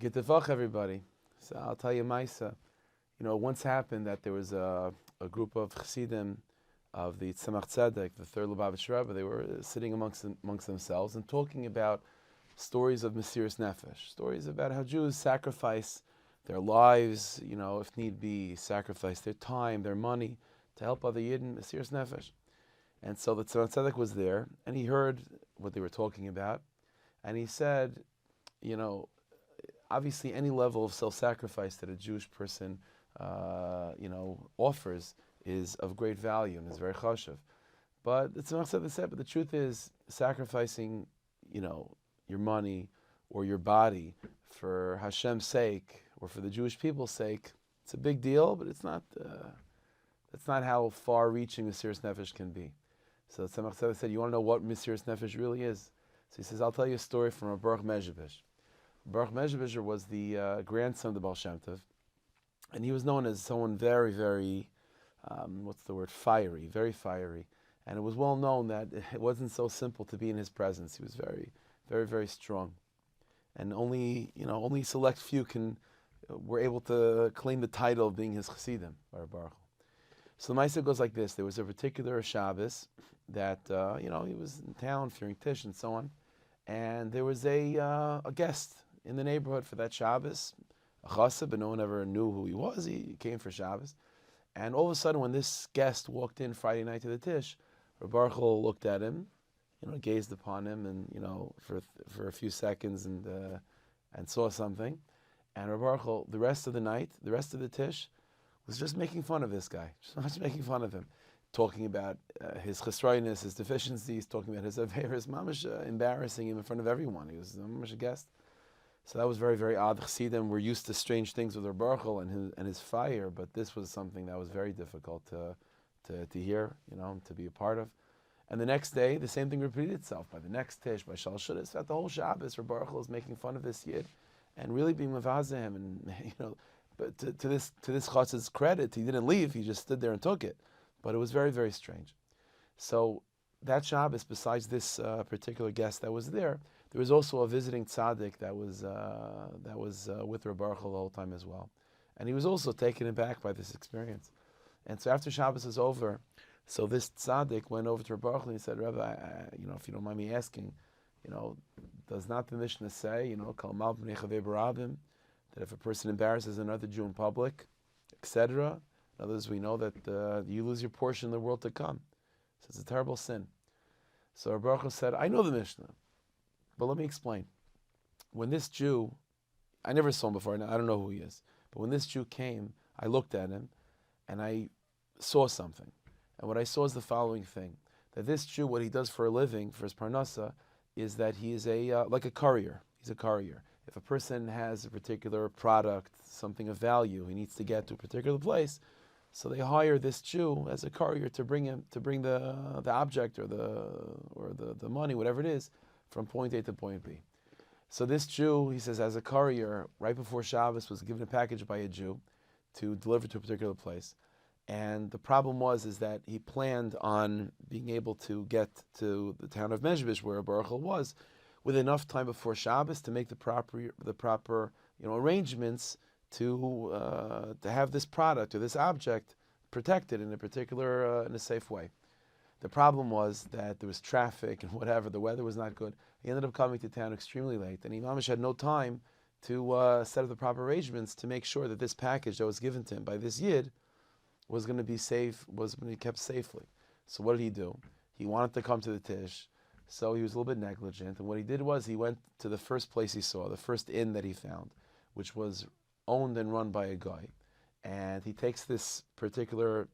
Good to vach, everybody. So I'll tell you, Maisa. Once happened that there was a group of chassidim of the Tzemach Tzedek, the third Lubavitch Rebbe. They were sitting amongst themselves and talking about stories of Mesiras Nefesh, stories about how Jews sacrifice their lives, if need be, sacrifice their time, their money to help other Yidden, Mesiras Nefesh. And so the Tzemach Tzedek was there, and he heard what they were talking about, and he said, obviously any level of self-sacrifice that a Jewish person, offers is of great value and is very chashuv. But the Tzemach Tzedek said, but the truth is, sacrificing, your money or your body for Hashem's sake or for the Jewish people's sake, it's a big deal, but that's not how far-reaching Mesiras Nefesh can be. So Tzemach Tzedek said, you want to know what Mesiras Nefesh really is? So he says, I'll tell you a story from a Baruch Mezhebish. Baruch Mezhebish was the grandson of the Baal Shem Tov, and he was known as someone very, very, fiery, very fiery. And it was well known that it wasn't so simple to be in his presence. He was very, very, very strong. And only select few were able to claim the title of being his chassidim, Baruch. So the Maisa goes like this. There was a particular Shabbos that, he was in town, fearing Tish and so on. And there was a guest in the neighborhood for that Shabbos, a chassid, but no one ever knew who he was. He came for Shabbos. And all of a sudden, when this guest walked in Friday night to the Tish, Baruch looked at him, gazed upon him, and for a few seconds, and saw something. And Baruch, the rest of the night, the rest of the Tish, was just making fun of this guy, just making fun of him, talking about his chesroinus, his deficiencies, talking about his averis, mamash, embarrassing him in front of everyone. He was mamash a guest. So that was very, very odd. Chassidim were used to strange things with Baruch and his fire, but this was something that was very difficult to hear, to be a part of. And the next day, the same thing repeated itself. By the next Tish, by Shal Shudas, throughout the whole Shabbos, Baruch is making fun of this Yid and really being mavazeh him. And but to this chassid's credit, he didn't leave. He just stood there and took it. But it was very, very strange. So that Shabbos, besides this particular guest that was there was also a visiting tzaddik that was with Rav Baruch the whole time as well, and he was also taken aback by this experience. And so after Shabbos is over, so this tzaddik went over to Rav Baruch and he said, Rabbi, if you don't mind me asking, does not the Mishnah say, kol mal b'nei chavei barabim, that if a person embarrasses another Jew in public, etc., in other words, we know that you lose your portion in the world to come. So it's a terrible sin. So Rav Baruch said, I know the Mishnah, but let me explain. When this Jew, I never saw him before, I don't know who he is, but when this Jew came, I looked at him and I saw something. And what I saw is the following thing, that this Jew, what he does for a living, for his parnasa, is that he is like a courier. He's a courier. If a person has a particular product, something of value, he needs to get to a particular place, so they hire this Jew as a courier to bring the object or the money, whatever it is, from point A to point B. So this Jew, he says, as a courier, right before Shabbos, was given a package by a Jew to deliver to a particular place. And the problem is that he planned on being able to get to the town of Mezhebish, where Baruch was, with enough time before Shabbos to make the proper arrangements to have this product or this object protected in a safe way. The problem was that there was traffic and whatever, the weather was not good. He ended up coming to town extremely late, and Imamish had no time to set up the proper arrangements to make sure that this package that was given to him by this Yid was going to be safe, was going to be kept safely. So what did he do? He wanted to come to the Tish, so he was a little bit negligent, and what he did was he went to the first place he saw, the first inn that he found, which was owned and run by a guy, and he takes this particular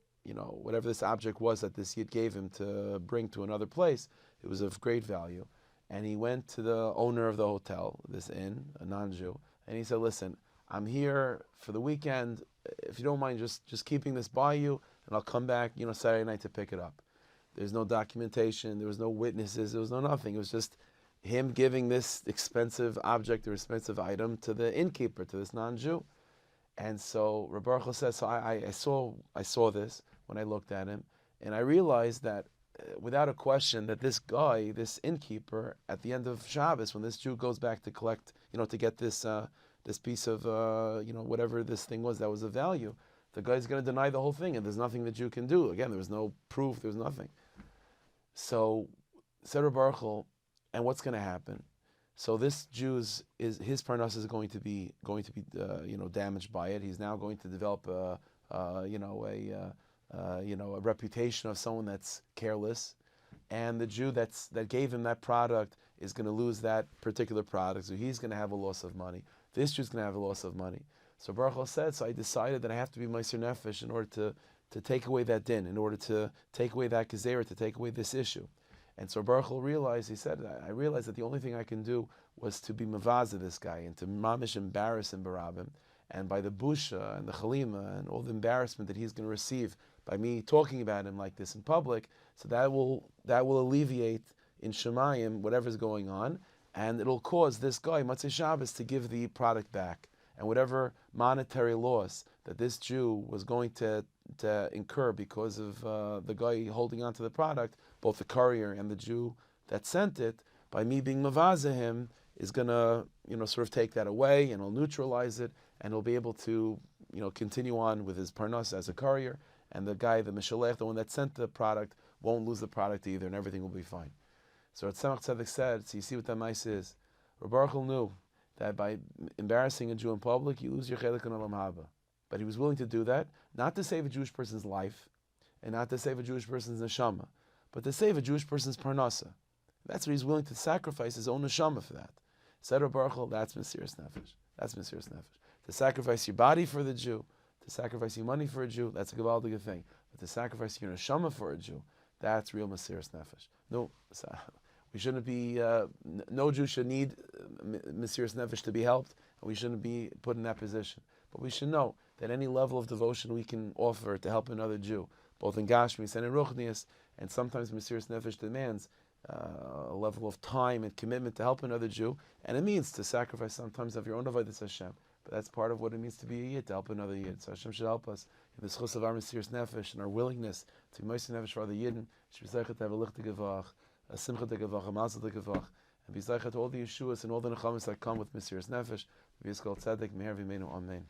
whatever this object was that this Yid gave him to bring to another place, it was of great value. And he went to the owner of the hotel, this inn, a non-Jew, and he said, listen, I'm here for the weekend. If you don't mind just keeping this by you, and I'll come back, Saturday night to pick it up. There's no documentation, there was no witnesses, there was no nothing. It was just him giving this expensive object or expensive item to the innkeeper, to this non-Jew. And so Rav Baruch says, so I saw this when I looked at him, and I realized that without a question that this guy, this innkeeper, at the end of Shabbos, when this Jew goes back to collect, to get this this piece of, whatever this thing was that was of value. The guy's going to deny the whole thing, and there's nothing the Jew can do. Again, there was no proof, there was nothing. So, said Reb Baruch Hu, and what's going to happen? So this Jew's his parnas is going to be damaged by it. He's now going to develop a reputation of someone that's careless, and the Jew that gave him that product is going to lose that particular product. So he's going to have a loss of money. This Jew's going to have a loss of money. So Baruch Hu said, so I decided that I have to be Motzei Nefesh in order to take away that din, in order to take away that gezerah, to take away this issue. And so Baruch Hu realized, he said, I realized that the only thing I can do was to be mavaza this guy and to mamish embarrass him barabim. And by the busha and the chalima and all the embarrassment that he's going to receive by me talking about him like this in public, so that will alleviate in Shemayim whatever's going on, and it'll cause this guy, Motzei Shabbos, to give the product back. And whatever monetary loss that this Jew was going to incur because of the guy holding on to the product, both the courier and the Jew that sent it, by me being mavaza him, is going to sort of take that away, and he'll neutralize it, and he'll be able to continue on with his parnas as a courier, and the guy, the mishalech, the one that sent the product, won't lose the product either, and everything will be fine. So Tzemach Tzedek said, so you see what that mice is. Reb Baruch Hu knew that by embarrassing a Jew in public, you lose your chelik in olam haba. But he was willing to do that, not to save a Jewish person's life, and not to save a Jewish person's neshama, but to save a Jewish person's parnasa. That's what he's willing to sacrifice his own neshama for that. Said Reb Baruch Hu, that's Mesiras Nefesh. That's Mesiras Nefesh. To sacrifice your body for the Jew, to sacrifice your money for a Jew, that's a gewaldige thing. But to sacrifice your neshama for a Jew, that's real Mesiras Nefesh. No, we shouldn't be. No Jew should need Mesiras Nefesh to be helped, and we shouldn't be put in that position. But we should know that any level of devotion we can offer to help another Jew, both in Gashmis and in Ruchnius, and sometimes Mesiras Nefesh demands a level of time and commitment to help another Jew, and it means to sacrifice sometimes of your own avodas Hashem. But that's part of what it means to be a Yid, to help another Yid. So Hashem should help us in the schus of our Mesiras Nefesh and our willingness to be Motzei Nefesh for other Yidden. Should be zeichet to have a lichte gevach, a simcha de gevach, a mazel de gevach, and be zeichet to all the Yeshuas and all the nechamas that come with Mesiras Nefesh. Be called Tzaddik, Meher V'Meinu, Amen.